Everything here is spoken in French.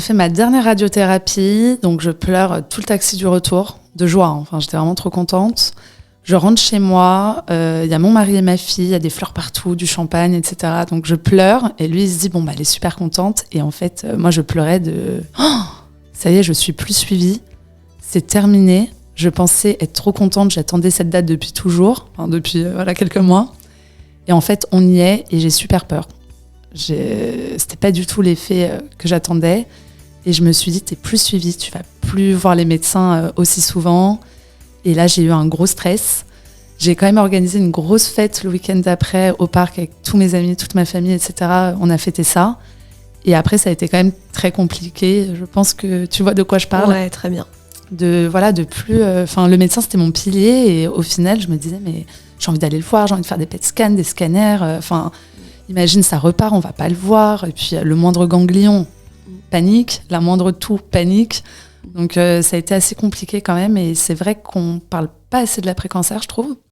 J'ai fait ma dernière radiothérapie, donc je pleure tout le taxi du retour, de joie. Enfin, j'étais vraiment trop contente. Je rentre chez moi, y a mon mari et ma fille, il y a des fleurs partout, du champagne, etc. Donc je pleure et lui il se dit bon bah elle est super contente. Et en fait, moi je pleurais de ça y est, je suis plus suivie, c'est terminé. Je pensais être trop contente, j'attendais cette date depuis toujours, enfin depuis quelques mois. Et en fait, on y est et j'ai super peur. C'était pas du tout l'effet que j'attendais. Et je me suis dit, t'es plus suivie, tu vas plus voir les médecins aussi souvent. Et là, j'ai eu un gros stress. J'ai quand même organisé une grosse fête le week-end d'après au parc avec tous mes amis, toute ma famille, etc. On a fêté ça. Et après, ça a été quand même très compliqué. Je pense que tu vois de quoi je parle. Ouais, très bien. De plus... le médecin, c'était mon pilier. Et au final, je me disais, mais j'ai envie d'aller le voir, j'ai envie de faire des PET scans, des scanners. Imagine, ça repart, on va pas le voir. Et puis, le moindre ganglion, panique. La moindre toux, panique. Donc, ça a été assez compliqué quand même. Et c'est vrai qu'on parle pas assez de l'après-cancer, je trouve.